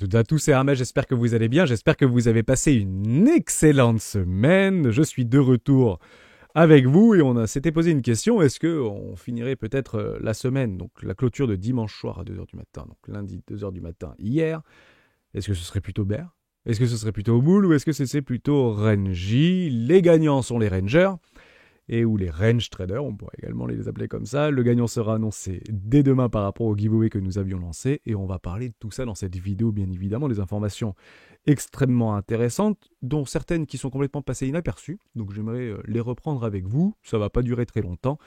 toutes et à tous, c'est Hermès, j'espère que vous allez bien, j'espère que vous avez passé une excellente semaine. Je suis de retour avec vous et s'était posé une question, est-ce qu'on finirait peut-être la semaine, donc la clôture de dimanche soir à 2h du matin, donc lundi 2h du matin hier, est-ce que ce serait plutôt Bear? Est-ce que ce serait plutôt Bull ou est-ce que c'est plutôt Renji? Les gagnants sont les Rangers. Et ou les range traders, on pourrait également les appeler comme ça. Le gagnant sera annoncé dès demain par rapport au giveaway que nous avions lancé, et on va parler de tout ça dans cette vidéo, bien évidemment, des informations extrêmement intéressantes, dont certaines qui sont complètement passées inaperçues, donc j'aimerais les reprendre avec vous, ça va pas durer très longtemps,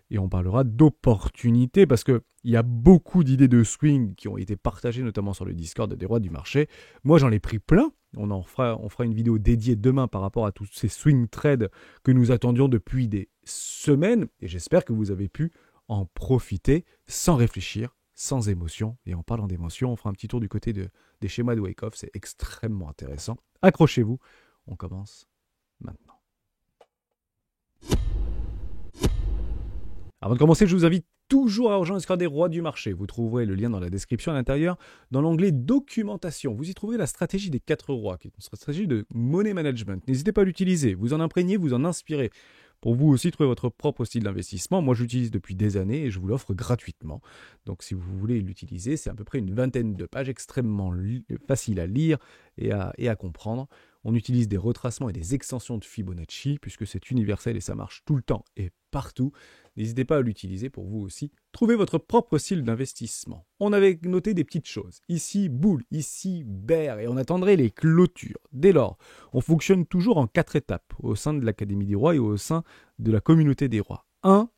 et on parlera d'opportunités, parce qu'il y a beaucoup d'idées de swing qui ont été partagées, notamment sur le Discord des rois du marché. Moi j'en ai pris plein. On fera une vidéo dédiée demain par rapport à tous ces swing trades que nous attendions depuis des semaines. Et j'espère que vous avez pu en profiter sans réfléchir, sans émotion. Et en parlant d'émotion, on fera un petit tour du côté des schémas de Wyckoff. C'est extrêmement intéressant. Accrochez-vous. On commence maintenant. Avant de commencer, je vous invite toujours à rejoindre le Discord des rois du marché. Vous trouverez le lien dans la description à l'intérieur. Dans l'onglet documentation, vous y trouverez la stratégie des 4 rois, qui est une stratégie de money management. N'hésitez pas à l'utiliser, vous en imprégnez, vous en inspirez. Pour vous aussi trouver votre propre style d'investissement. Moi, je l'utilise depuis des années et je vous l'offre gratuitement. Donc, si vous voulez l'utiliser, c'est à peu près une vingtaine de pages extrêmement faciles à lire et à comprendre. On utilise des retracements et des extensions de Fibonacci puisque c'est universel et ça marche tout le temps et partout. N'hésitez pas à l'utiliser pour vous aussi. Trouvez votre propre style d'investissement. On avait noté des petites choses. Ici, Bull, ici, Bear, et on attendrait les clôtures. Dès lors, on fonctionne toujours en 4 étapes au sein de l'Académie des Rois et au sein de la communauté des Rois. 1.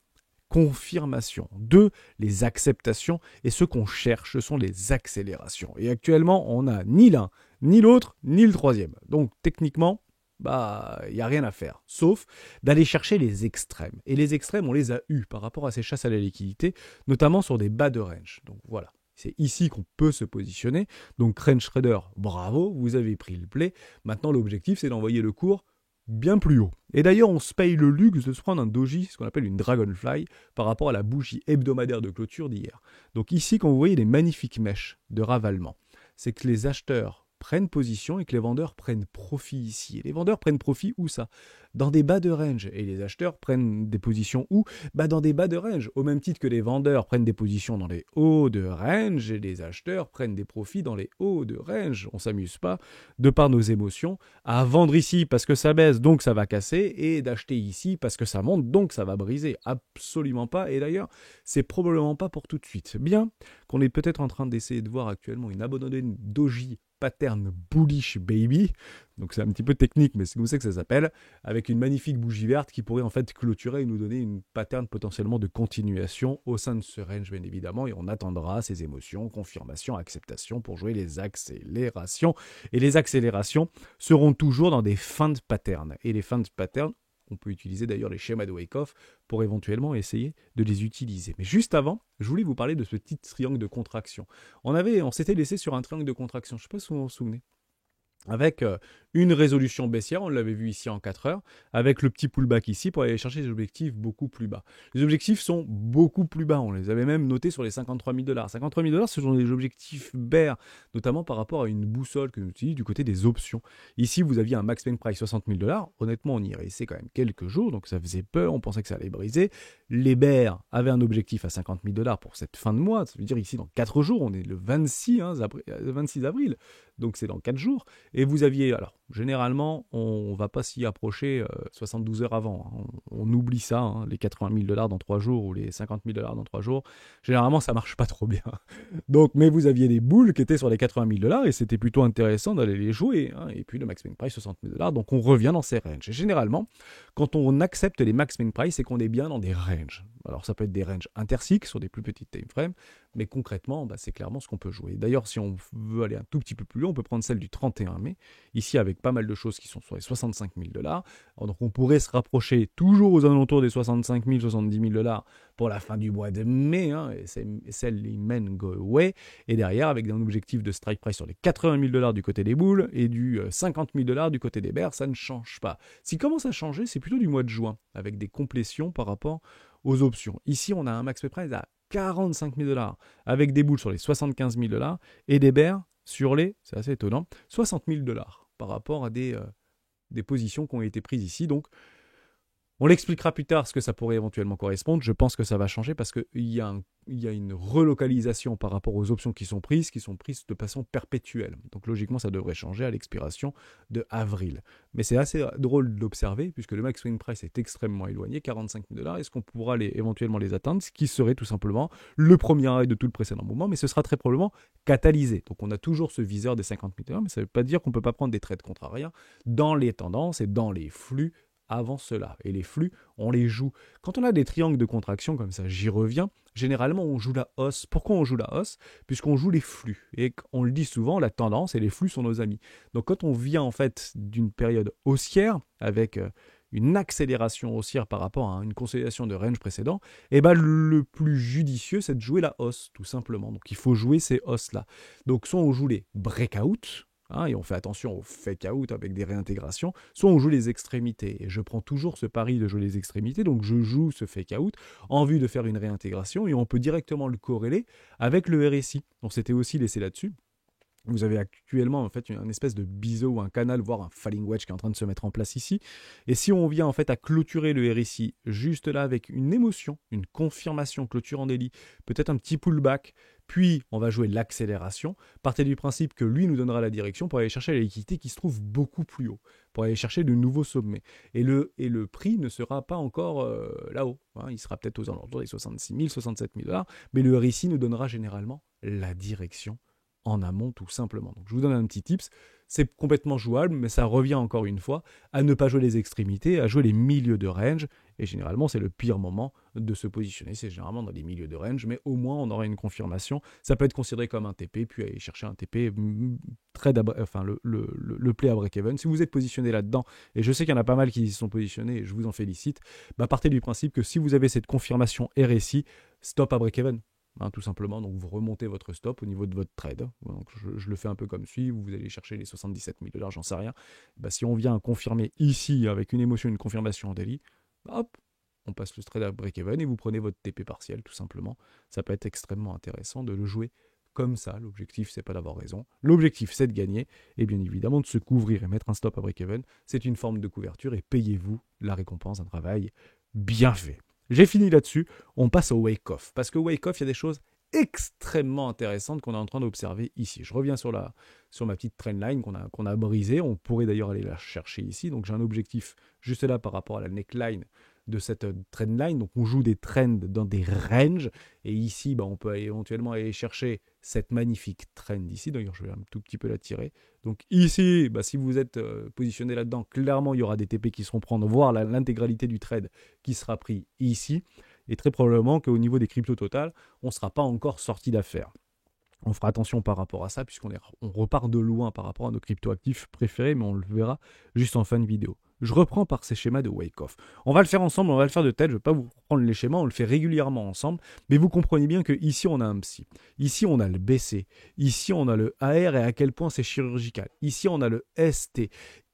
Confirmation. 2. Les acceptations. Et ce qu'on cherche, ce sont les accélérations. Et actuellement, on n'a ni l'un, ni l'autre, ni le troisième. Donc, techniquement, il n'y a rien à faire, sauf d'aller chercher les extrêmes. Et les extrêmes, on les a eus par rapport à ces chasses à la liquidité, notamment sur des bas de range. Donc voilà, c'est ici qu'on peut se positionner. Donc range trader, bravo, vous avez pris le play. Maintenant, l'objectif, c'est d'envoyer le cours bien plus haut. Et d'ailleurs, on se paye le luxe de se prendre un doji, ce qu'on appelle une dragonfly, par rapport à la bougie hebdomadaire de clôture d'hier. Donc ici, quand vous voyez les magnifiques mèches de ravalement, c'est que les acheteurs prennent position et que les vendeurs prennent profit ici. Et les vendeurs prennent profit où ça? Dans des bas de range. Et les acheteurs prennent des positions où? Dans des bas de range. Au même titre que les vendeurs prennent des positions dans les hauts de range et les acheteurs prennent des profits dans les hauts de range. On ne s'amuse pas, de par nos émotions, à vendre ici parce que ça baisse, donc ça va casser, et d'acheter ici parce que ça monte, donc ça va briser. Absolument pas. Et d'ailleurs, c'est probablement pas pour tout de suite. Bien qu'on est peut-être en train d'essayer de voir actuellement une abandonnée doji pattern bullish baby, donc c'est un petit peu technique mais c'est comme ça que ça s'appelle, avec une magnifique bougie verte qui pourrait en fait clôturer et nous donner une pattern potentiellement de continuation au sein de ce range bien évidemment, et on attendra ces émotions, confirmation, acceptation pour jouer les accélérations, et les accélérations seront toujours dans des fins de pattern, et les fins de pattern, on peut utiliser d'ailleurs les schémas de Wyckoff pour éventuellement essayer de les utiliser. Mais juste avant, je voulais vous parler de ce petit triangle de contraction. On s'était laissé sur un triangle de contraction, je ne sais pas si vous vous en souvenez, avec une résolution baissière, on l'avait vu ici en 4 heures, avec le petit pullback ici pour aller chercher des objectifs beaucoup plus bas. Les objectifs sont beaucoup plus bas, on les avait même notés sur les 53 000 $. 53 000 $, ce sont des objectifs bear, notamment par rapport à une boussole que nous utilisons du côté des options. Ici, vous aviez un max main price 60 000 $, honnêtement, on y restait quand même quelques jours, donc ça faisait peur, on pensait que ça allait briser. Les bears avaient un objectif à 50 000 $ pour cette fin de mois, ça veut dire ici dans 4 jours, on est le 26 avril, donc c'est dans 4 jours, et vous aviez, alors généralement on ne va pas s'y approcher 72 heures avant, hein. On oublie ça, hein, les 80 000 $ dans 3 jours ou les 50 000 $ dans 3 jours, généralement ça marche pas trop bien. Donc, mais vous aviez des boules qui étaient sur les 80 000 $ et c'était plutôt intéressant d'aller les jouer, hein. Et puis le max main price 60 000 $, donc on revient dans ces ranges. Et généralement, quand on accepte les max main price, c'est qu'on est bien dans des ranges. Alors ça peut être des ranges intercycles sur des plus petites time frames, mais concrètement, c'est clairement ce qu'on peut jouer. D'ailleurs, si on veut aller un tout petit peu plus loin, on peut prendre celle du 31 mai, ici avec pas mal de choses qui sont sur les 65 000 $. Alors, donc on pourrait se rapprocher toujours aux alentours des 65 000, 70 000 $ pour la fin du mois de mai, hein, et celle les men go away, et derrière avec un objectif de strike price sur les 80 000 $ du côté des boules et du 50 000 $ du côté des bears, ça ne change pas. Ce qui commence à changer, c'est plutôt du mois de juin, avec des complétions par rapport aux options. Ici, on a un max price à 45 000 $, avec des boules sur les 75 000 $ et des bears sur les, c'est assez étonnant, 60 000 $ par rapport à des positions qui ont été prises ici. Donc, on l'expliquera plus tard ce que ça pourrait éventuellement correspondre. Je pense que ça va changer parce qu'il y a une relocalisation par rapport aux options qui sont prises de façon perpétuelle. Donc logiquement, ça devrait changer à l'expiration de avril. Mais c'est assez drôle d'observer puisque le max swing price est extrêmement éloigné, 45 000 $. Est-ce qu'on pourra éventuellement les atteindre? Ce qui serait tout simplement le premier arrêt de tout le précédent mouvement, mais ce sera très probablement catalysé. Donc on a toujours ce viseur des 50 000 $, mais ça ne veut pas dire qu'on ne peut pas prendre des trades contrariens dans les tendances et dans les flux avant cela. Et les flux, on les joue. Quand on a des triangles de contraction comme ça, j'y reviens, généralement on joue la hausse. Pourquoi on joue la hausse? Puisqu'on joue les flux. Et on le dit souvent, la tendance et les flux sont nos amis. Donc quand on vient en fait d'une période haussière, avec une accélération haussière par rapport à une consolidation de range précédent, et ben le plus judicieux, c'est de jouer la hausse, tout simplement. Donc il faut jouer ces hausses-là. Donc soit on joue les breakouts, et on fait attention au fake out avec des réintégrations, soit on joue les extrémités. Et je prends toujours ce pari de jouer les extrémités, donc je joue ce fake out en vue de faire une réintégration et on peut directement le corréler avec le RSI. On s'était aussi laissé là-dessus. Vous avez actuellement en fait une espèce de biseau ou un canal, voire un falling wedge qui est en train de se mettre en place ici. Et si on vient en fait à clôturer le RSI juste là avec une émotion, une confirmation, clôture en délit, peut-être un petit pullback, puis on va jouer l'accélération, partez du principe que lui nous donnera la direction pour aller chercher la liquidité qui se trouve beaucoup plus haut, pour aller chercher de nouveaux sommets. Et le prix ne sera pas encore là-haut, il sera peut-être aux alentours des 66 000, 67 000 $, mais le RSI nous donnera généralement la direction en amont tout simplement. Donc je vous donne un petit tips, c'est complètement jouable, mais ça revient encore une fois à ne pas jouer les extrémités, à jouer les milieux de range, et généralement c'est le pire moment de se positionner, c'est généralement dans les milieux de range, mais au moins on aura une confirmation, ça peut être considéré comme un TP, puis aller chercher un TP, le play à break-even. Si vous êtes positionné là-dedans, et je sais qu'il y en a pas mal qui y sont positionnés, et je vous en félicite, partez du principe que si vous avez cette confirmation RSI, stop à break-even. Tout simplement, donc vous remontez votre stop au niveau de votre trade. Donc je le fais un peu comme suit, vous allez chercher les 77 000 $, j'en sais rien. Si on vient confirmer ici avec une émotion, une confirmation en daily, hop, on passe le trade à break-even et vous prenez votre TP partiel tout simplement. Ça peut être extrêmement intéressant de le jouer comme ça. L'objectif, c'est pas d'avoir raison. L'objectif, c'est de gagner et bien évidemment de se couvrir et mettre un stop à break-even. C'est une forme de couverture et payez-vous la récompense d'un travail bien fait. J'ai fini là-dessus, on passe au wake-off. Parce que wake-off, il y a des choses extrêmement intéressantes qu'on est en train d'observer ici. Je reviens sur ma petite trendline qu'on a brisée. On pourrait d'ailleurs aller la chercher ici. Donc j'ai un objectif juste là par rapport à la neckline de cette trendline. Donc on joue des trends dans des ranges. Et ici, on peut éventuellement aller chercher cette magnifique trend ici. D'ailleurs, je vais un tout petit peu la tirer. Donc ici, si vous êtes positionné là-dedans, clairement, il y aura des TP qui seront prendre, voire l'intégralité du trade qui sera pris ici. Et très probablement qu'au niveau des cryptos total, on ne sera pas encore sorti d'affaires. On fera attention par rapport à ça, puisqu'on repart de loin par rapport à nos crypto-actifs préférés, mais on le verra juste en fin de vidéo. Je reprends par ces schémas de wake-off. On va le faire ensemble, on va le faire de tête, je ne vais pas vous prendre les schémas, on le fait régulièrement ensemble, mais vous comprenez bien qu'ici on a un psy, ici on a le BC, ici on a le AR et à quel point c'est chirurgical, ici on a le ST,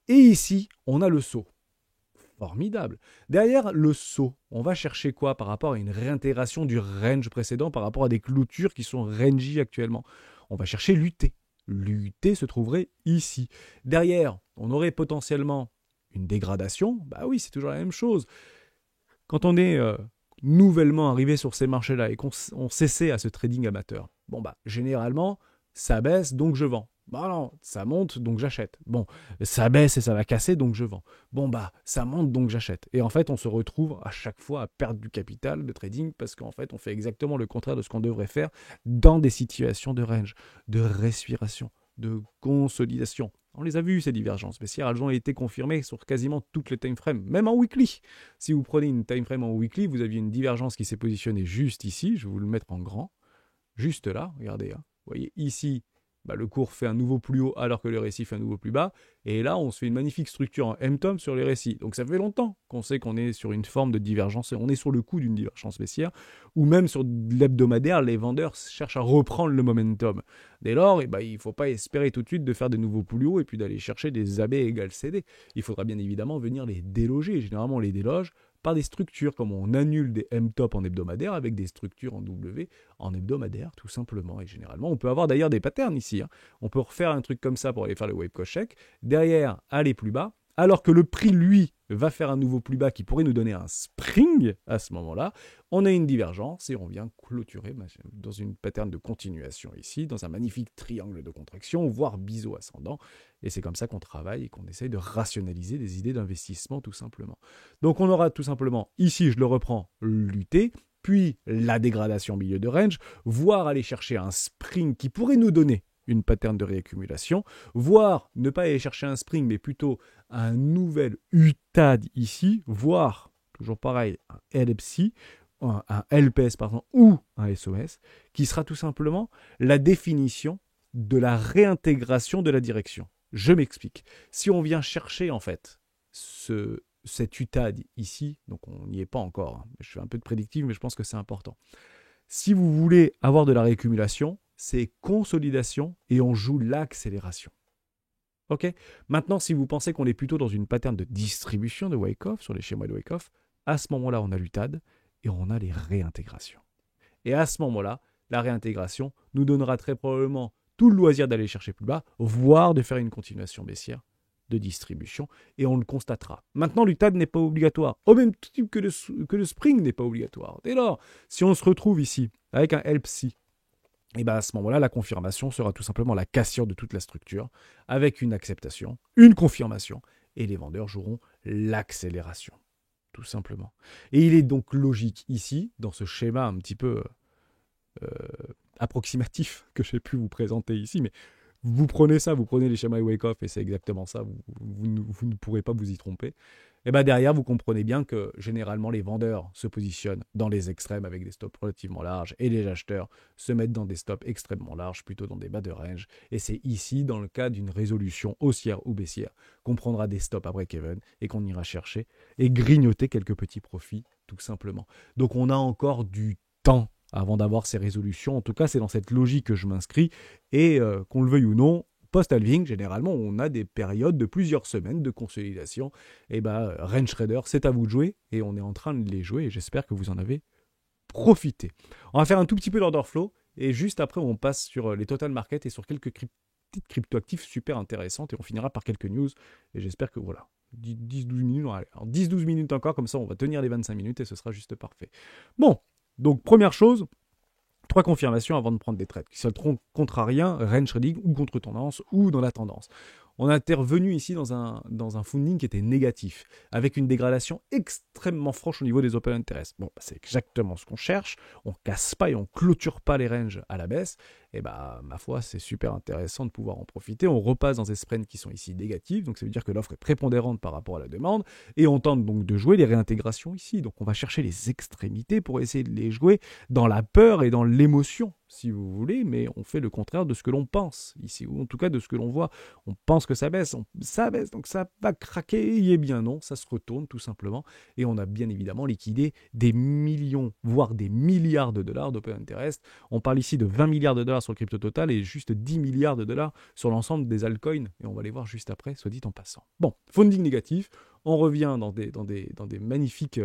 et ici on a le saut. Formidable. Derrière le saut, on va chercher quoi par rapport à une réintégration du range précédent, par rapport à des clôtures qui sont rangy actuellement? On va chercher l'UT. L'UT se trouverait ici. Derrière, on aurait potentiellement une dégradation. Oui, c'est toujours la même chose. Quand on est nouvellement arrivé sur ces marchés-là et qu'on s'essaie à ce trading amateur, généralement, ça baisse, donc je vends. Non, ça monte, donc j'achète. Ça baisse et ça va casser, donc je vends. Ça monte, donc j'achète. Et en fait, on se retrouve à chaque fois à perdre du capital de trading parce qu'en fait, on fait exactement le contraire de ce qu'on devrait faire dans des situations de range, de respiration, de consolidation. On les a vus, ces divergences baissières, elles ont été confirmées sur quasiment toutes les time frames, même en weekly. Si vous prenez une time frame en weekly, vous aviez une divergence qui s'est positionnée juste ici, je vais vous le mettre en grand, juste là, regardez, vous voyez ici, le cours fait un nouveau plus haut alors que le RSI fait un nouveau plus bas. Et là, on se fait une magnifique structure en M-TOM sur les RSI. Donc ça fait longtemps qu'on sait qu'on est sur une forme de divergence. On est sur le coup d'une divergence baissière. Ou même sur l'hebdomadaire, les vendeurs cherchent à reprendre le momentum. Dès lors, il ne faut pas espérer tout de suite de faire des nouveaux plus hauts et puis d'aller chercher des AB égale CD. Il faudra bien évidemment venir les déloger. Généralement, on les déloge par des structures, comme on annule des M-top en hebdomadaire avec des structures en W en hebdomadaire, tout simplement. Et généralement, on peut avoir d'ailleurs des patterns ici. On peut refaire un truc comme ça pour aller faire le wave coach check. Derrière, aller plus bas, alors que le prix, lui, va faire un nouveau plus bas qui pourrait nous donner un spring à ce moment-là. On a une divergence et on vient clôturer dans une pattern de continuation ici, dans un magnifique triangle de contraction, voire biseau ascendant. Et c'est comme ça qu'on travaille et qu'on essaye de rationaliser des idées d'investissement tout simplement. Donc on aura tout simplement, ici je le reprends, l'UT, puis la dégradation au milieu de range, voire aller chercher un spring qui pourrait nous donner une pattern de réaccumulation, voire ne pas aller chercher un spring, mais plutôt un nouvel UTAD ici, voire, toujours pareil, un LPC, un LPS pardon, ou un SOS, qui sera tout simplement la définition de la réintégration de la direction. Je m'explique. Si on vient chercher en fait cet UTAD ici, donc on n'y est pas encore, je fais un peu de prédictive, mais je pense que c'est important. Si vous voulez avoir de la réaccumulation, c'est consolidation et on joue l'accélération. Ok. Maintenant, si vous pensez qu'on est plutôt dans une pattern de distribution de Wyckoff, sur les schémas de Wyckoff, à ce moment-là, on a l'UTAD et on a les réintégrations. Et à ce moment-là, la réintégration nous donnera très probablement tout le loisir d'aller chercher plus bas, voire de faire une continuation baissière de distribution, et on le constatera. Maintenant, l'UTAD n'est pas obligatoire, au même titre que le spring n'est pas obligatoire. Dès lors, si on se retrouve ici avec un LPC, et bien à ce moment-là, la confirmation sera tout simplement la cassure de toute la structure, avec une acceptation, une confirmation, et les vendeurs joueront l'accélération, tout simplement. Et il est donc logique ici, dans ce schéma un petit peu approximatif que j'ai pu vous présenter ici, mais vous prenez ça, vous prenez les schémas Wyckoff et c'est exactement ça, vous ne pourrez pas vous y tromper. Et bien derrière, vous comprenez bien que généralement les vendeurs se positionnent dans les extrêmes avec des stops relativement larges et les acheteurs se mettent dans des stops extrêmement larges, plutôt dans des bas de range. Et c'est ici, dans le cas d'une résolution haussière ou baissière, qu'on prendra des stops à break-even et qu'on ira chercher et grignoter quelques petits profits, tout simplement. Donc on a encore du temps avant d'avoir ces résolutions. En tout cas, c'est dans cette logique que je m'inscris. Et qu'on le veuille ou non, post-halving, généralement, on a des périodes de plusieurs semaines de consolidation. Et range trader, c'est à vous de jouer. Et on est en train de les jouer. Et j'espère que vous en avez profité. On va faire un tout petit peu d'order flow. Et juste après, on passe sur les total market et sur quelques petites cryptoactifs super intéressantes. Et on finira par quelques news. Et j'espère que voilà. 10-12 minutes. Allez, 10-12 minutes encore. Comme ça, on va tenir les 25 minutes et ce sera juste parfait. Bon. Donc, première chose, 3 confirmations avant de prendre des trades, qui soient contrariens, range trading ou contre-tendance ou dans la tendance. On a intervenu ici dans un funding qui était négatif, avec une dégradation extrêmement franche au niveau des open interest. Bon, c'est exactement ce qu'on cherche. On ne casse pas et on ne clôture pas les ranges à la baisse. Et ma foi, c'est super intéressant de pouvoir en profiter. On repasse dans des spreads qui sont ici négatifs, donc ça veut dire que l'offre est prépondérante par rapport à la demande. Et on tente donc de jouer les réintégrations ici. Donc on va chercher les extrémités pour essayer de les jouer dans la peur et dans l'émotion, si vous voulez, mais on fait le contraire de ce que l'on pense ici, ou en tout cas de ce que l'on voit. On pense que ça baisse, ça baisse, donc ça va craquer, et bien non, ça se retourne tout simplement, et on a bien évidemment liquidé des millions, voire des milliards de dollars d'open interest. On parle ici de 20 milliards de dollars sur le crypto total et juste 10 milliards de dollars sur l'ensemble des altcoins, et on va les voir juste après, soit dit en passant. Bon, funding négatif, on revient dans des magnifiques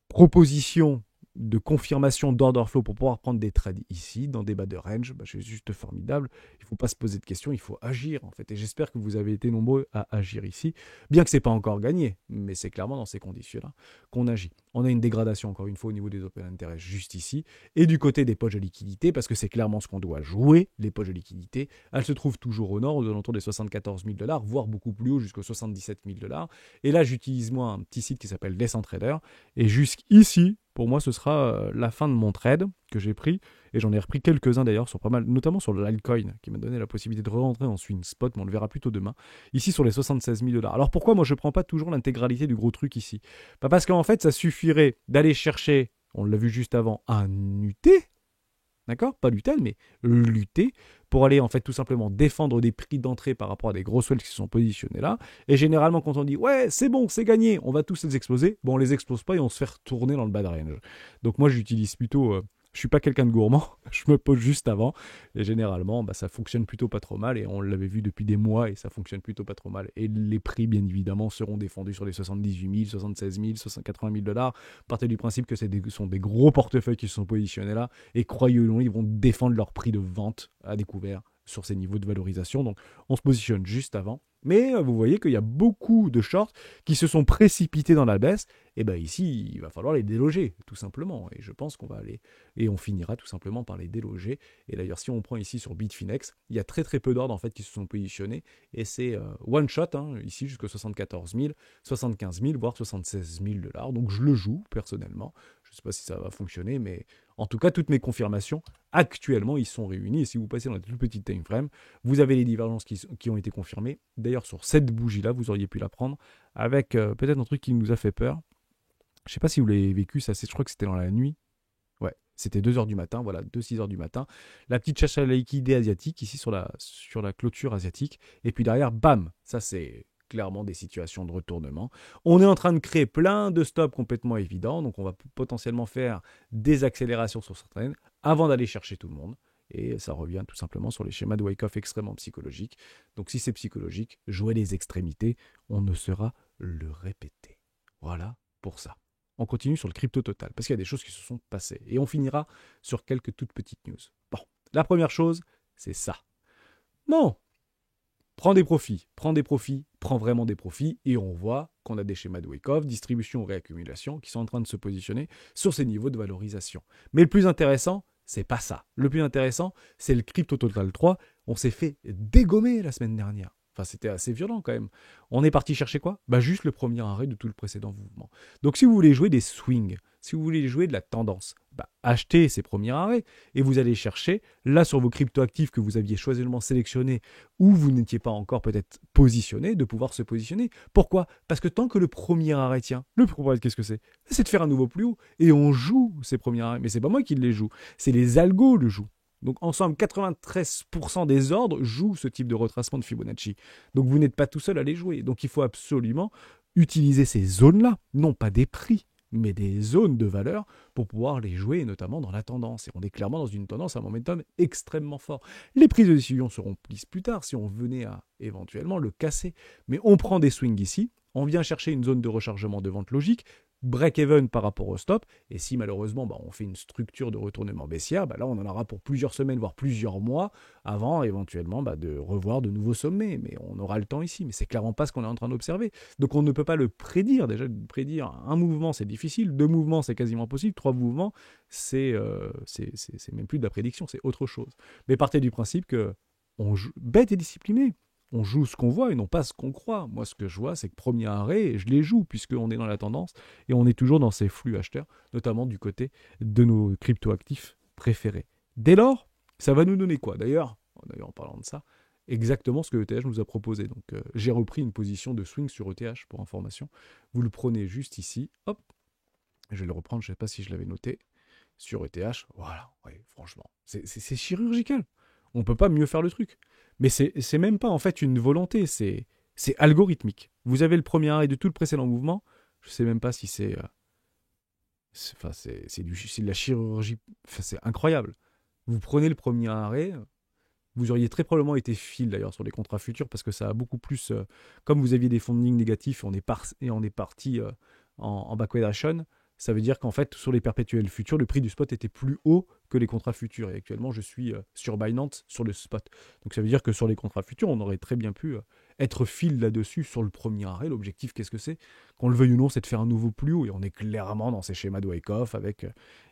propositions de confirmation d'order flow pour pouvoir prendre des trades ici, dans des bas de range, c'est juste formidable. Il ne faut pas se poser de questions, il faut agir en fait. Et j'espère que vous avez été nombreux à agir ici, bien que ce n'est pas encore gagné, mais c'est clairement dans ces conditions-là qu'on agit. On a une dégradation encore une fois au niveau des open interest juste ici, et du côté des poches de liquidité, parce que c'est clairement ce qu'on doit jouer, les poches de liquidité, elles se trouvent toujours au nord, aux alentours des 74 000 $, voire beaucoup plus haut, jusqu'aux 77 000 $. Et là, j'utilise moi un petit site qui s'appelle Descent Trader, et jusqu'ici, pour moi, ce sera la fin de mon trade que j'ai pris, et j'en ai repris quelques-uns d'ailleurs, sur pas mal, notamment sur le Litecoin, qui m'a donné la possibilité de re-rentrer en swing spot, mais on le verra plutôt demain, ici sur les 76 000 $. Alors pourquoi moi je ne prends pas toujours l'intégralité du gros truc ici? Parce qu'en fait, ça suffirait d'aller chercher, on l'a vu juste avant, un UT, d'accord? Pas l'UTEL, mais l'UT, pour aller en fait tout simplement défendre des prix d'entrée par rapport à des grosses swells qui se sont positionnés là. Et généralement, quand on dit ouais, c'est bon, c'est gagné, on va tous les exploser, bon, on les explose pas et on se fait retourner dans le bas de range. Donc moi, j'utilise plutôt Je suis pas quelqu'un de gourmand, je me pose juste avant. Et généralement, bah, ça fonctionne plutôt pas trop mal. Et on l'avait vu depuis des mois et ça fonctionne plutôt pas trop mal. Et les prix, bien évidemment, seront défendus sur les 78 000, 76 000, 80 000 $. Partez du principe que sont des gros portefeuilles qui se sont positionnés là. Et croyez-le, ils vont défendre leur prix de vente à découvert sur ces niveaux de valorisation. Donc, on se positionne juste avant. Mais vous voyez qu'il y a beaucoup de shorts qui se sont précipités dans la baisse. Et bien ici, il va falloir les déloger, tout simplement. Et je pense qu'on va aller... Et on finira tout simplement par les déloger. Et d'ailleurs, si on prend ici sur Bitfinex, il y a très très peu d'ordres en fait qui se sont positionnés. Et c'est one shot, ici jusqu'à 74 000, 75 000, voire 76 000 $. Donc je le joue personnellement. Je ne sais pas si ça va fonctionner, mais en tout cas, toutes mes confirmations, actuellement, ils sont réunis. Et si vous passez dans la toute petite time frame, vous avez les divergences qui ont été confirmées. D'ailleurs, sur cette bougie-là, vous auriez pu la prendre avec peut-être un truc qui nous a fait peur. Je ne sais pas si vous l'avez vécu, ça, je crois que c'était dans la nuit. Ouais, c'était 2h du matin, voilà, 2-6h du matin. La petite chasse à la liquidité asiatique, ici sur la clôture asiatique. Et puis derrière, bam, ça c'est clairement des situations de retournement. On est en train de créer plein de stops complètement évidents, donc on va potentiellement faire des accélérations sur certaines avant d'aller chercher tout le monde. Et ça revient tout simplement sur les schémas de Wyckoff extrêmement psychologiques. Donc si c'est psychologique, jouer les extrémités, on ne saura le répéter. Voilà pour ça. On continue sur le crypto total, parce qu'il y a des choses qui se sont passées. Et on finira sur quelques toutes petites news. Bon, la première chose, c'est ça. Bon, prends des profits, prends vraiment des profits, et on voit qu'on a des schémas de Wyckoff, distribution ou réaccumulation, qui sont en train de se positionner sur ces niveaux de valorisation. Mais le plus intéressant, c'est pas ça. Le plus intéressant, c'est le crypto total 3. On s'est fait dégommer la semaine dernière. Enfin, c'était assez violent quand même. On est parti chercher quoi? Bah juste le premier arrêt de tout le précédent mouvement. Donc si vous voulez jouer des swings, si vous voulez jouer de la tendance, bah achetez ces premiers arrêts et vous allez chercher là sur vos cryptoactifs que vous aviez choisiment sélectionnés ou vous n'étiez pas encore peut-être positionné, de pouvoir se positionner. Pourquoi? Parce que tant que le premier arrêt tient, le premier arrêt, qu'est-ce que c'est? C'est de faire un nouveau plus haut et on joue ces premiers arrêts. Mais c'est pas moi qui les joue, c'est les algos le jouent. Donc ensemble, 93% des ordres jouent ce type de retracement de Fibonacci. Donc vous n'êtes pas tout seul à les jouer. Donc il faut absolument utiliser ces zones-là, non pas des prix, mais des zones de valeur pour pouvoir les jouer, notamment dans la tendance. Et on est clairement dans une tendance à momentum extrêmement fort. Les prises de décision seront prises plus tard si on venait à éventuellement le casser. Mais on prend des swings ici, on vient chercher une zone de rechargement de vente logique, break-even par rapport au stop, et si malheureusement on fait une structure de retournement baissière, là on en aura pour plusieurs semaines, voire plusieurs mois, avant éventuellement de revoir de nouveaux sommets, mais on aura le temps ici, mais c'est clairement pas ce qu'on est en train d'observer. Donc on ne peut pas le prédire, déjà prédire un mouvement c'est difficile, 2 mouvements c'est quasiment possible, 3 mouvements c'est même plus de la prédiction, c'est autre chose. Mais partez du principe que on joue bête et discipliné. On joue ce qu'on voit et non pas ce qu'on croit. Moi, ce que je vois, c'est que premier arrêt, je les joue puisqu'on est dans la tendance et on est toujours dans ces flux acheteurs, notamment du côté de nos cryptoactifs préférés. Dès lors, ça va nous donner quoi? D'ailleurs, en parlant de ça, exactement ce que ETH nous a proposé. Donc, j'ai repris une position de swing sur ETH pour information. Vous le prenez juste ici. Hop, je vais le reprendre. Je ne sais pas si je l'avais noté sur ETH. Voilà, ouais, franchement, c'est chirurgical. On ne peut pas mieux faire le truc. Mais c'est même pas en fait une volonté, c'est algorithmique. Vous avez le premier arrêt de tout le précédent mouvement. Je sais même pas si c'est de la chirurgie. Enfin, c'est incroyable. Vous prenez le premier arrêt. Vous auriez très probablement été fil d'ailleurs sur les contrats futurs parce que ça a beaucoup plus. Comme vous aviez des fundings négatifs et on est parti en backwardation. Ça veut dire qu'en fait, sur les perpétuels futurs, le prix du spot était plus haut que les contrats futurs. Et actuellement, je suis sur Binance sur le spot. Donc ça veut dire que sur les contrats futurs, on aurait très bien pu être fil là-dessus sur le premier arrêt. L'objectif, qu'est-ce que c'est? Qu'on le veuille ou non, c'est de faire un nouveau plus haut. Et on est clairement dans ces schémas de Wyckoff avec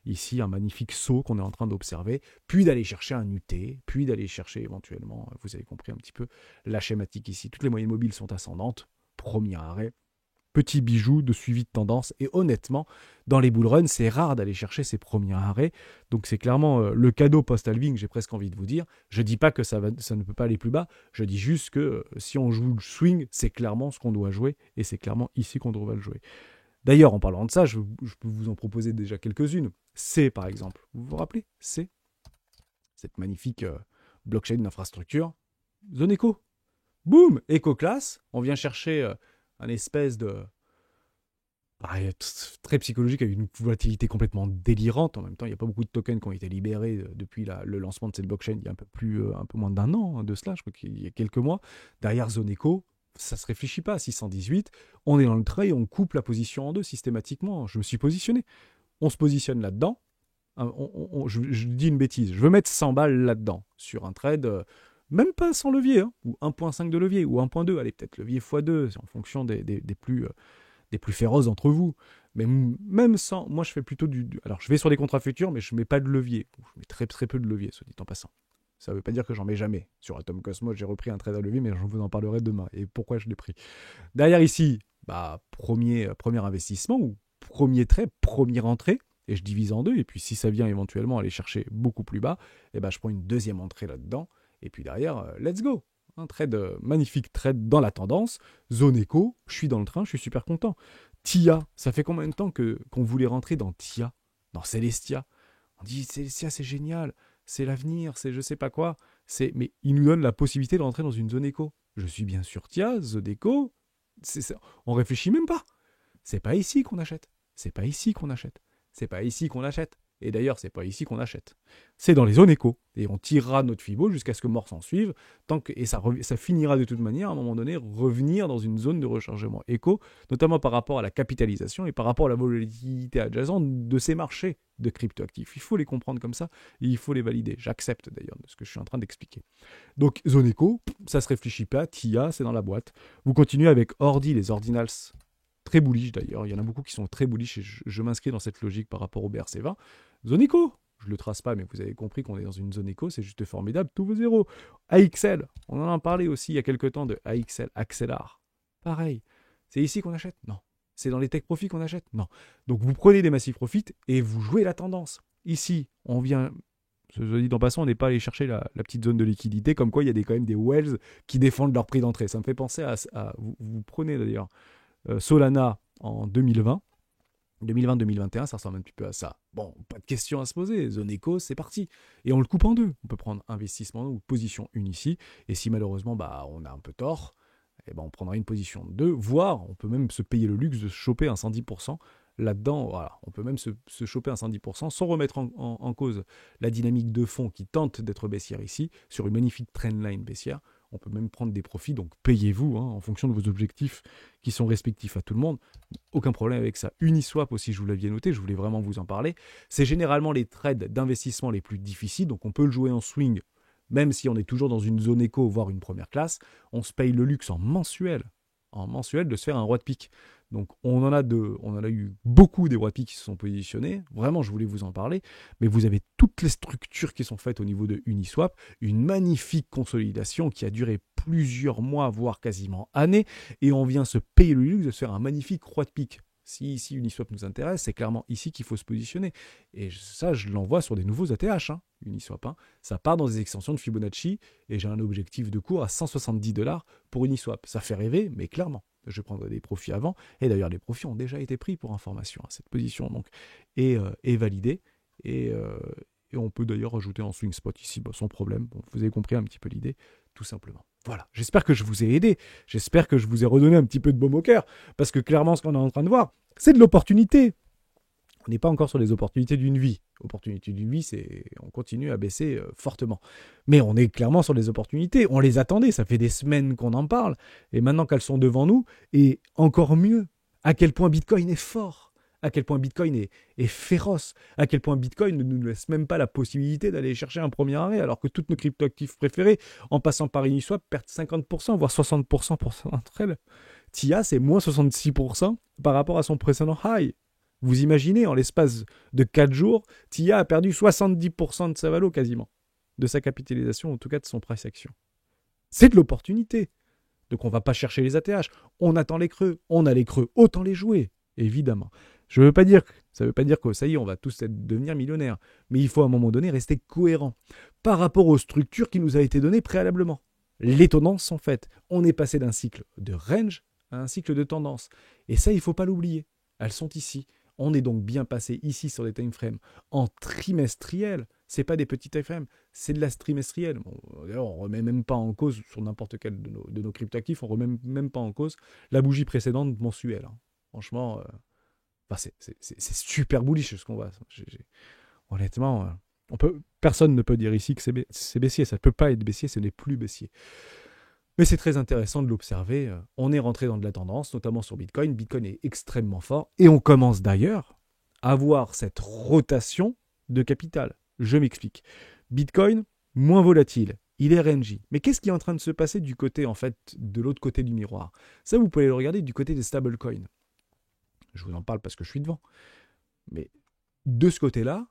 ici un magnifique saut qu'on est en train d'observer. Puis d'aller chercher un UT. Puis d'aller chercher éventuellement, vous avez compris un petit peu la schématique ici. Toutes les moyennes mobiles sont ascendantes. Premier arrêt. Petit bijou de suivi de tendance. Et honnêtement, dans les bull runs, c'est rare d'aller chercher ces premiers arrêts. Donc c'est clairement le cadeau post-halving, j'ai presque envie de vous dire. Je ne dis pas que ça ne peut pas aller plus bas. Je dis juste que si on joue le swing, c'est clairement ce qu'on doit jouer. Et c'est clairement ici qu'on doit le jouer. D'ailleurs, en parlant de ça, je peux vous en proposer déjà quelques-unes. C, par exemple. Vous vous rappelez? C, cette magnifique blockchain d'infrastructure. Zone Eco. Boum, Eco Class. On vient chercher... un espèce de Très psychologique, avec une volatilité complètement délirante. En même temps, il n'y a pas beaucoup de tokens qui ont été libérés depuis le lancement de cette blockchain il y a un peu moins d'un an de cela, je crois qu'il y a quelques mois. Derrière Zoneco, ça ne se réfléchit pas. 618, on est dans le trade, on coupe la position en deux systématiquement. Je me suis positionné. On se positionne là-dedans. Je dis une bêtise. Je veux mettre 100 balles là-dedans sur un trade, même pas sans levier, hein, ou 1.5 de levier, ou 1.2, allez, peut-être levier x2, c'est en fonction des plus féroces d'entre vous. Mais même sans, moi je fais plutôt alors je vais sur des contrats futurs, mais je mets pas de levier. Je mets très très peu de levier, soit dit en passant. Ça ne veut pas dire que j'en mets jamais. Sur Atom Cosmos, j'ai repris un trade à levier, mais je vous en parlerai demain. Et pourquoi je l'ai pris. Derrière ici, premier investissement, ou premier trade, première entrée, et je divise en deux, et puis si ça vient éventuellement aller chercher beaucoup plus bas, je prends une deuxième entrée là-dedans, et puis derrière, let's go. Un trade, magnifique trade dans la tendance. Zone Echo, je suis dans le train, je suis super content. TIA, ça fait combien de temps qu'on voulait rentrer dans TIA, dans Celestia? On dit Celestia, c'est génial, c'est l'avenir, c'est je sais pas quoi. Mais il nous donne la possibilité de rentrer dans une zone Echo. Je suis bien sûr TIA, zone Echo. On réfléchit même pas. C'est pas ici qu'on achète. C'est pas ici qu'on achète. C'est pas ici qu'on achète. Et d'ailleurs, c'est pas ici qu'on achète. C'est dans les zones éco. Et on tirera notre Fibo jusqu'à ce que mort s'en suive. Et ça finira de toute manière, à un moment donné, revenir dans une zone de rechargement éco, notamment par rapport à la capitalisation et par rapport à la volatilité adjacente de ces marchés de cryptoactifs. Il faut les comprendre comme ça et il faut les valider. J'accepte d'ailleurs de ce que je suis en train d'expliquer. Donc, zone éco, ça se réfléchit pas. TIA, c'est dans la boîte. Vous continuez avec Ordi, les ordinals. Très bullish d'ailleurs, il y en a beaucoup qui sont très bullish et je m'inscris dans cette logique par rapport au BRC20. Zone éco, je ne le trace pas, mais vous avez compris qu'on est dans une zone éco, c'est juste formidable, tout vaut zéro. AXL, on en a parlé aussi il y a quelques temps de AXL, Axelar. Pareil, c'est ici qu'on achète? Non. C'est dans les tech profits qu'on achète? Non. Donc vous prenez des massifs profits et vous jouez la tendance. Ici, on vient, je dis en passant, on n'est pas allé chercher la petite zone de liquidité, comme quoi il y a quand même des wells qui défendent leur prix d'entrée. Ça me fait penser à vous prenez d'ailleurs Solana en 2020. 2020-2021, ça ressemble un petit peu à ça. Bon, pas de question à se poser. Zone éco, c'est parti. Et on le coupe en deux. On peut prendre investissement ou position une ici. Et si malheureusement, on a un peu tort, on prendra une position 2, voire on peut même se payer le luxe de se choper un 110%. Là-dedans, voilà, on peut même se choper un 110% sans remettre en cause la dynamique de fond qui tente d'être baissière ici, sur une magnifique trendline baissière. On peut même prendre des profits, donc payez-vous en fonction de vos objectifs qui sont respectifs à tout le monde. Aucun problème avec ça. Uniswap aussi, je vous l'aviez noté, je voulais vraiment vous en parler. C'est généralement les trades d'investissement les plus difficiles, donc on peut le jouer en swing, même si on est toujours dans une zone éco, voire une première classe. On se paye le luxe en mensuel de se faire un roi de pique. Donc on en a eu beaucoup des roi de pique qui se sont positionnés. Vraiment, je voulais vous en parler. Mais vous avez toutes les structures qui sont faites au niveau de Uniswap. Une magnifique consolidation qui a duré plusieurs mois, voire quasiment années. Et on vient se payer le luxe de se faire un magnifique roi de pique. Si ici Uniswap nous intéresse, c'est clairement ici qu'il faut se positionner. Et ça, je l'envoie sur des nouveaux ATH, Uniswap. Ça part dans des extensions de Fibonacci et j'ai un objectif de cours à 170 $ pour Uniswap. Ça fait rêver, mais clairement, je prendrai des profits avant. Et d'ailleurs, les profits ont déjà été pris pour information à cette position donc, est validée. Et on peut d'ailleurs rajouter en swing spot ici, sans problème. Bon, vous avez compris un petit peu l'idée, tout simplement. Voilà, j'espère que je vous ai aidé, j'espère que je vous ai redonné un petit peu de baume au cœur, parce que clairement, ce qu'on est en train de voir, c'est de l'opportunité. On n'est pas encore sur les opportunités d'une vie. Opportunité d'une vie, c'est on continue à baisser fortement. Mais on est clairement sur les opportunités. On les attendait, ça fait des semaines qu'on en parle, et maintenant qu'elles sont devant nous, et encore mieux, à quel point Bitcoin est fort. À quel point Bitcoin est féroce, à quel point Bitcoin ne nous laisse même pas la possibilité d'aller chercher un premier arrêt, alors que toutes nos cryptoactifs préférés, en passant par Uniswap, perdent 50%, voire 60% pour d'entre elles. TIA, c'est moins 66% par rapport à son précédent high. Vous imaginez, en l'espace de 4 jours, TIA a perdu 70% de sa valo quasiment, de sa capitalisation, en tout cas de son price action. C'est de l'opportunité. Donc on ne va pas chercher les ATH, on attend les creux, on a les creux, autant les jouer, évidemment. Ça ne veut pas dire que ça y est, on va tous devenir millionnaires. Mais il faut à un moment donné rester cohérent par rapport aux structures qui nous a été données préalablement. Les tendances sont faites. On est passé d'un cycle de range à un cycle de tendance. Et ça, il ne faut pas l'oublier. Elles sont ici. On est donc bien passé ici sur des time frames en trimestriel. Ce n'est pas des petits time frames, c'est de la trimestrielle. Bon, d'ailleurs, on ne remet même pas en cause, sur n'importe quel de nos cryptoactifs, on ne remet même pas en cause la bougie précédente mensuelle. Franchement... Enfin, c'est super bullish ce qu'on voit. Honnêtement, personne ne peut dire ici que c'est baissier. Ça ne peut pas être baissier, ce n'est plus baissier. Mais c'est très intéressant de l'observer. On est rentré dans de la tendance, notamment sur Bitcoin. Bitcoin est extrêmement fort. Et on commence d'ailleurs à voir cette rotation de capital. Je m'explique. Bitcoin, moins volatile. Il est RNG. Mais qu'est-ce qui est en train de se passer du côté, en fait, de l'autre côté du miroir? Ça, vous pouvez le regarder du côté des stablecoins. Je vous en parle parce que je suis devant. Mais de ce côté-là,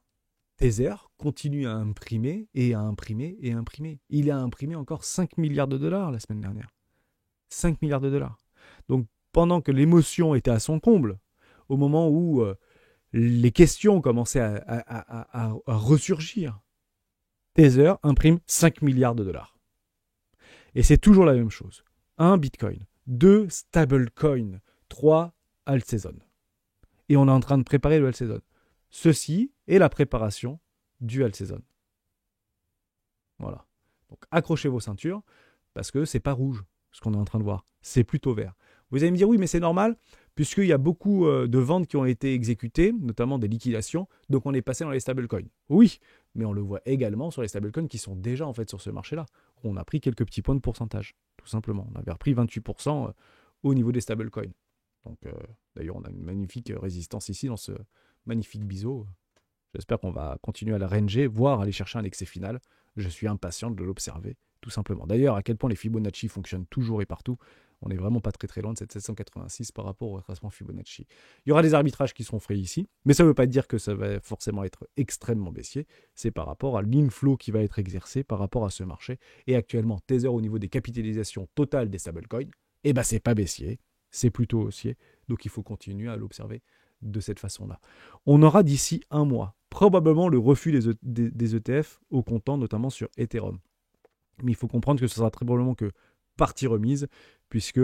Tether continue à imprimer et à imprimer et à imprimer. Il a imprimé encore 5 milliards de dollars la semaine dernière. 5 milliards de dollars. Donc pendant que l'émotion était à son comble, au moment où les questions commençaient à ressurgir, Tether imprime 5 milliards de dollars. Et c'est toujours la même chose. 1 Bitcoin, 2 stablecoin, 3 alt season. Et on est en train de préparer le alt season. Ceci est la préparation du alt season. Voilà. Donc accrochez vos ceintures parce que c'est pas rouge ce qu'on est en train de voir. C'est plutôt vert. Vous allez me dire oui, mais c'est normal puisqu'il y a beaucoup de ventes qui ont été exécutées, notamment des liquidations. Donc on est passé dans les stablecoins. Oui, mais on le voit également sur les stablecoins qui sont déjà en fait sur ce marché-là. On a pris quelques petits points de pourcentage, tout simplement. On avait repris 28% au niveau des stablecoins. Donc d'ailleurs, on a une magnifique résistance ici dans ce magnifique biseau. J'espère qu'on va continuer à la ranger, voire aller chercher un excès final. Je suis impatient de l'observer, tout simplement. D'ailleurs, à quel point les Fibonacci fonctionnent toujours et partout. On n'est vraiment pas très très loin de cette 786 par rapport au retracement Fibonacci. Il y aura des arbitrages qui seront faits ici, mais ça ne veut pas dire que ça va forcément être extrêmement baissier. C'est par rapport à l'inflow qui va être exercé par rapport à ce marché. Et actuellement, Tether au niveau des capitalisations totales des stablecoins, eh ben c'est pas baissier, c'est plutôt haussier. Donc il faut continuer à l'observer de cette façon-là. On aura d'ici un mois probablement le refus des ETF au comptant, notamment sur Ethereum. Mais il faut comprendre que ce sera très probablement que partie remise, puisque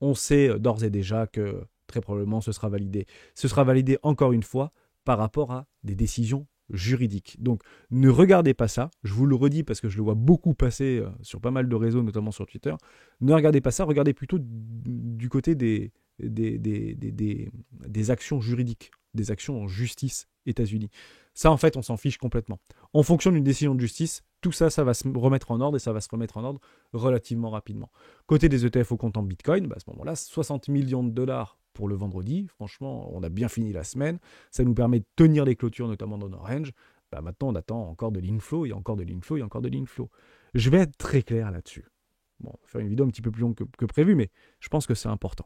on sait d'ores et déjà que très probablement ce sera validé. Ce sera validé encore une fois par rapport à des décisions juridiques. Donc ne regardez pas ça, je vous le redis parce que je le vois beaucoup passer sur pas mal de réseaux, notamment sur Twitter. Ne regardez pas ça, regardez plutôt du côté des actions juridiques, des actions en justice États-Unis. Ça, en fait, on s'en fiche complètement. En fonction d'une décision de justice, tout ça, ça va se remettre en ordre et ça va se remettre en ordre relativement rapidement. Côté des ETF au comptant Bitcoin, à ce moment-là, 60 millions de dollars pour le vendredi. Franchement, on a bien fini la semaine. Ça nous permet de tenir les clôtures, notamment dans nos ranges. Maintenant, on attend encore de l'inflow, et encore de l'inflow, et encore de l'inflow. Je vais être très clair là-dessus. Bon, on va faire une vidéo un petit peu plus longue que prévu, mais je pense que c'est important.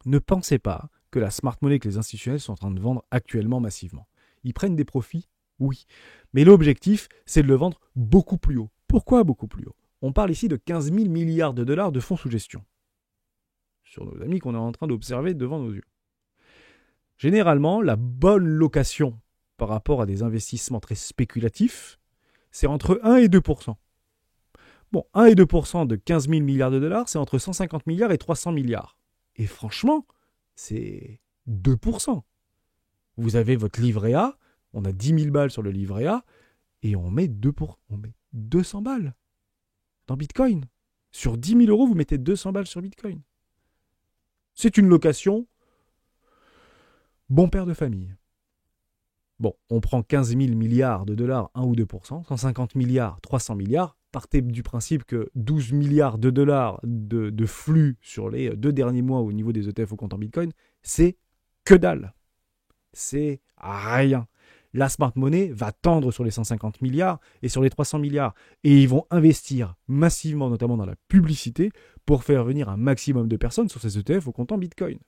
Ne pensez pas que la smart money que les institutionnels sont en train de vendre actuellement massivement. Ils prennent des profits, oui. Mais l'objectif, c'est de le vendre beaucoup plus haut. Pourquoi beaucoup plus haut? On parle ici de 15 000 milliards de dollars de fonds sous gestion. Sur nos amis qu'on est en train d'observer devant nos yeux. Généralement, la bonne location par rapport à des investissements très spéculatifs, c'est entre 1 et 2%. Bon, 1 et 2% de 15 000 milliards de dollars, c'est entre 150 milliards et 300 milliards. Et franchement, c'est 2%. Vous avez votre livret A, on a 10 000 balles sur le livret A, et on met 200 balles dans Bitcoin. Sur 10 000 euros, vous mettez 200 balles sur Bitcoin. C'est une location bon père de famille. Bon, on prend 15 000 milliards de dollars, 1 ou 2%, 150 milliards, 300 milliards. Partez du principe que 12 milliards de dollars de flux sur les 2 derniers mois au niveau des ETF au comptant Bitcoin, c'est que dalle. C'est rien. La smart money va tendre sur les 150 milliards et sur les 300 milliards. Et ils vont investir massivement, notamment dans la publicité, pour faire venir un maximum de personnes sur ces ETF au comptant Bitcoin.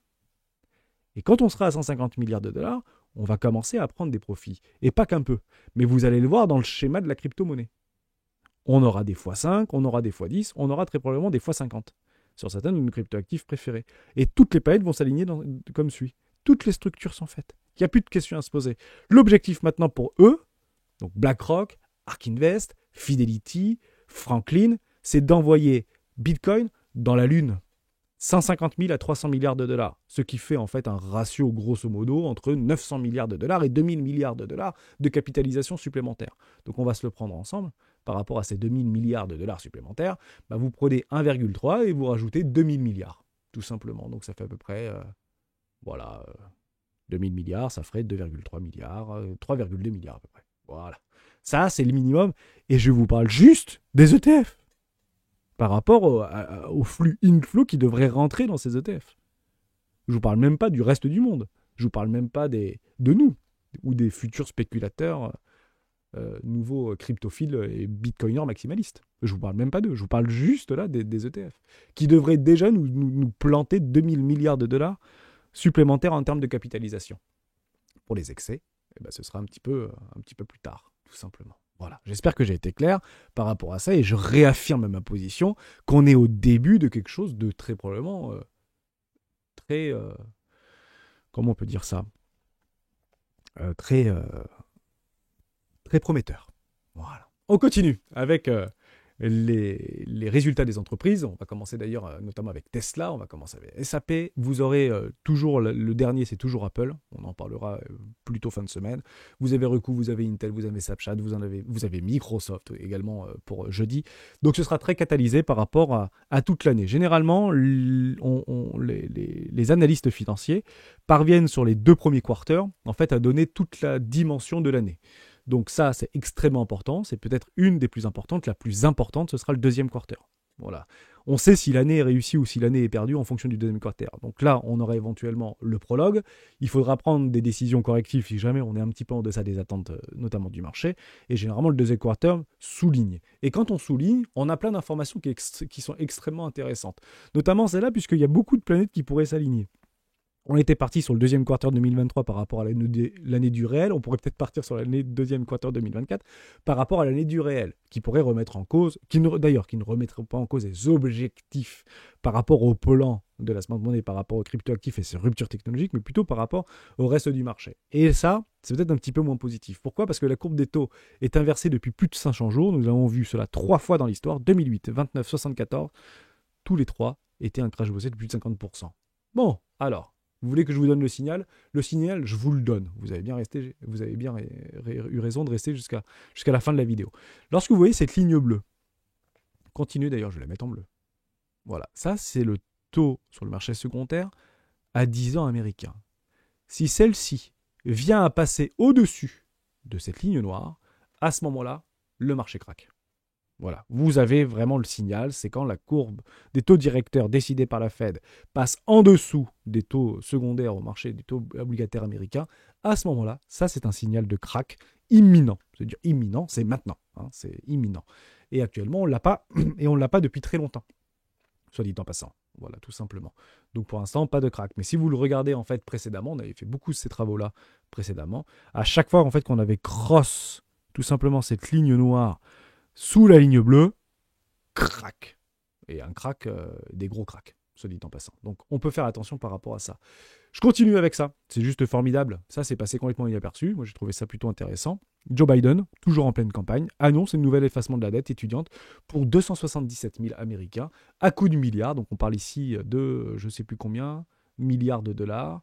Et quand on sera à 150 milliards de dollars, on va commencer à prendre des profits. Et pas qu'un peu. Mais vous allez le voir dans le schéma de la crypto-monnaie. On aura des x5, on aura des x10, on aura très probablement des x50 sur certains de nos cryptoactifs préférés. Et toutes les planètes vont s'aligner comme suit. Toutes les structures sont faites. Il n'y a plus de questions à se poser. L'objectif maintenant pour eux, donc BlackRock, ARK Invest, Fidelity, Franklin, c'est d'envoyer Bitcoin dans la Lune. 150 000 à 300 milliards de dollars, ce qui fait en fait un ratio grosso modo entre 900 milliards de dollars et 2000 milliards de dollars de capitalisation supplémentaire. Donc on va se le prendre ensemble. Par rapport à ces 2000 milliards de dollars supplémentaires, vous prenez 1,3 et vous rajoutez 2000 milliards, tout simplement. Donc ça fait à peu près, 2000 milliards, ça ferait 2,3 milliards, 3,2 milliards à peu près. Voilà. Ça, c'est le minimum. Et je vous parle juste des ETF par rapport au flux inflow qui devrait rentrer dans ces ETF. Je ne vous parle même pas du reste du monde. Je ne vous parle même pas de nous ou des futurs spéculateurs nouveaux cryptophiles et bitcoiners maximalistes. Je ne vous parle même pas d'eux. Je vous parle juste là des ETF qui devraient déjà nous planter 2000 milliards de dollars supplémentaires en termes de capitalisation. Pour les excès, eh ben, ce sera un petit peu plus tard, tout simplement. Voilà. J'espère que j'ai été clair par rapport à ça et je réaffirme ma position qu'on est au début de quelque chose de très probablement très... comment on peut dire ça très prometteur. Voilà. On continue avec les résultats des entreprises. On va commencer d'ailleurs notamment avec Tesla, on va commencer avec SAP. Vous aurez toujours, le dernier c'est toujours Apple, on en parlera plutôt fin de semaine. Vous avez Roku, vous avez Intel, vous avez Snapchat, vous avez Microsoft également pour jeudi. Donc ce sera très catalysé par rapport à toute l'année. Généralement, les analystes financiers parviennent sur les 2 premiers quarters en fait, à donner toute la dimension de l'année. Donc ça, c'est extrêmement important. C'est peut-être une des plus importantes. La plus importante, ce sera le 2e quarter. Voilà. On sait si l'année est réussie ou si l'année est perdue en fonction du 2e quarter. Donc là, on aura éventuellement le prologue. Il faudra prendre des décisions correctives si jamais on est un petit peu en deçà des attentes, notamment du marché. Et généralement, le 2e quarter souligne. Et quand on souligne, on a plein d'informations qui sont extrêmement intéressantes. Notamment celle-là, puisqu'il y a beaucoup de planètes qui pourraient s'aligner. On était parti sur le 2e quarter 2023 par rapport à l'année du réel. On pourrait peut-être partir sur l'année 2e quarter 2024 par rapport à l'année du réel, qui pourrait remettre en cause, qui ne remettrait pas en cause les objectifs par rapport au plan de la smart money, par rapport aux cryptoactifs et ses ruptures technologiques, mais plutôt par rapport au reste du marché. Et ça, c'est peut-être un petit peu moins positif. Pourquoi ? Parce que la courbe des taux est inversée depuis plus de 500 jours. Nous avons vu cela 3 fois dans l'histoire, 2008, 29, 74. Tous les 3 étaient un crash boursier de plus de 50%. Bon, alors... Vous voulez que je vous donne le signal ? Le signal, je vous le donne. Vous avez bien eu raison de rester jusqu'à la fin de la vidéo. Lorsque vous voyez cette ligne bleue, continuez d'ailleurs, je vais la mettre en bleu. Voilà, ça c'est le taux sur le marché secondaire à 10 ans américain. Si celle-ci vient à passer au-dessus de cette ligne noire, à ce moment-là, le marché craque. Voilà, vous avez vraiment le signal, c'est quand la courbe des taux directeurs décidés par la Fed passe en dessous des taux secondaires au marché des taux obligataires américains, à ce moment-là, ça c'est un signal de crack imminent. C'est-à-dire imminent, c'est maintenant, hein, c'est imminent. Et actuellement, on ne l'a pas, et on ne l'a pas depuis très longtemps, soit dit en passant. Voilà, tout simplement. Donc pour l'instant, pas de crack. Mais si vous le regardez en fait précédemment, on avait fait beaucoup de ces travaux-là précédemment, à chaque fois en fait qu'on avait cross tout simplement cette ligne noire sous la ligne bleue, crac. Et un crack, des gros cracks, soit dit en passant. Donc on peut faire attention par rapport à ça. Je continue avec ça, c'est juste formidable. Ça, c'est passé complètement inaperçu. Moi, j'ai trouvé ça plutôt intéressant. Joe Biden, toujours en pleine campagne, annonce un nouvel effacement de la dette étudiante pour 277 000 Américains à coût de milliards. Donc on parle ici de, je ne sais plus combien, milliards de dollars.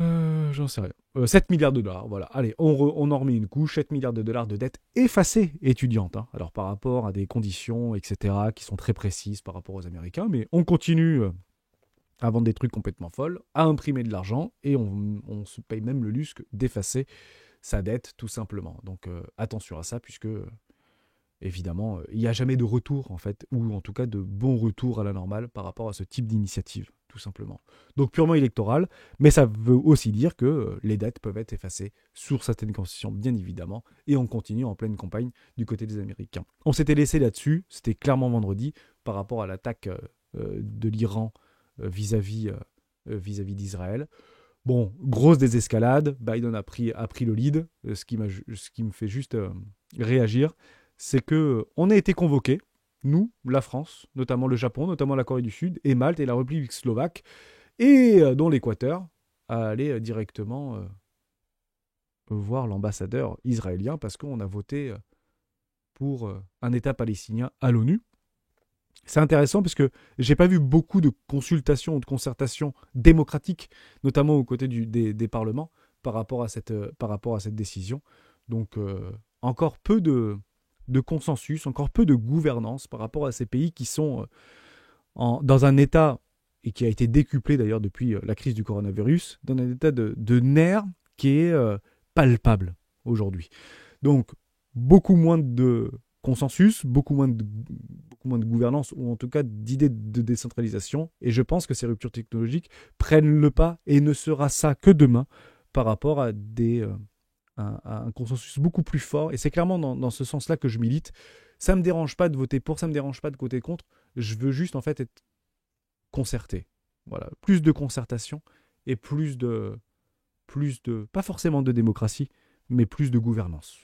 J'en sais rien. 7 milliards de dollars, voilà. Allez, on en remet une couche, 7 milliards de dollars de dette effacée étudiante. Hein. Alors par rapport à des conditions, etc., qui sont très précises par rapport aux Américains, mais on continue à vendre des trucs complètement folles, à imprimer de l'argent, et on se paye même le luxe d'effacer sa dette, tout simplement. Donc attention à ça, puisque évidemment, il n'y a jamais de retour, en fait, ou en tout cas de bon retour à la normale par rapport à ce type d'initiative, tout simplement. Donc purement électoral, mais ça veut aussi dire que les dettes peuvent être effacées sur certaines conditions, bien évidemment, et on continue en pleine campagne du côté des Américains. On s'était laissé là-dessus, c'était clairement vendredi, par rapport à l'attaque de l'Iran vis-à-vis d'Israël. Bon, grosse désescalade, Biden a pris le lead, ce qui me fait juste réagir, c'est qu'on a été convoqués, nous, la France, notamment le Japon, notamment la Corée du Sud, et Malte et la République slovaque, et dont l'Équateur, à aller directement voir l'ambassadeur israélien, parce qu'on a voté pour un État palestinien à l'ONU. C'est intéressant parce que j'ai pas vu beaucoup de consultations ou de concertations démocratiques, notamment aux côtés des parlements, par rapport à cette décision. Donc, encore peu de consensus, encore peu de gouvernance par rapport à ces pays qui sont dans un état et qui a été décuplé d'ailleurs depuis la crise du coronavirus, dans un état de nerfs qui est palpable aujourd'hui. Donc, beaucoup moins de consensus, beaucoup moins de gouvernance, ou en tout cas d'idées de décentralisation. Et je pense que ces ruptures technologiques prennent le pas, et ne sera ça que demain, par rapport à un consensus beaucoup plus fort. Et c'est clairement dans ce sens-là que je milite. Ça ne me dérange pas de voter pour, ça ne me dérange pas de voter contre. Je veux juste en fait être concerté. Voilà, plus de concertation et plus de, pas forcément de démocratie, mais plus de gouvernance.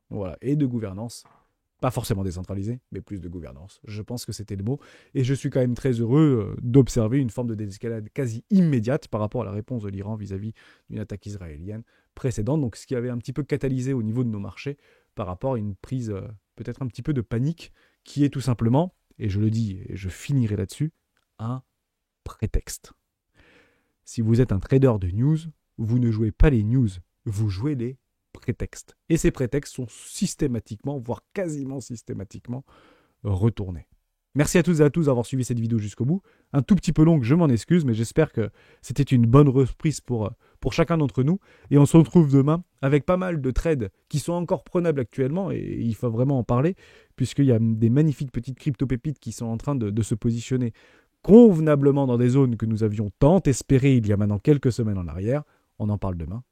Voilà, et de gouvernance, pas forcément décentralisée, mais plus de gouvernance. Je pense que c'était le mot. Et je suis quand même très heureux d'observer une forme de désescalade quasi immédiate par rapport à la réponse de l'Iran vis-à-vis d'une attaque israélienne précédente. Donc, ce qui avait un petit peu catalysé au niveau de nos marchés par rapport à une prise peut-être un petit peu de panique, qui est tout simplement, et je le dis et je finirai là-dessus, un prétexte. Si vous êtes un trader de news, vous ne jouez pas les news, vous jouez les prétextes. Et ces prétextes sont systématiquement, voire quasiment systématiquement, retournés. Merci à toutes et à tous d'avoir suivi cette vidéo jusqu'au bout. Un tout petit peu longue, je m'en excuse, mais j'espère que c'était une bonne reprise pour chacun d'entre nous. Et on se retrouve demain avec pas mal de trades qui sont encore prenables actuellement, et il faut vraiment en parler, puisqu'il y a des magnifiques petites crypto-pépites qui sont en train de se positionner convenablement dans des zones que nous avions tant espérées il y a maintenant quelques semaines en arrière. On en parle demain.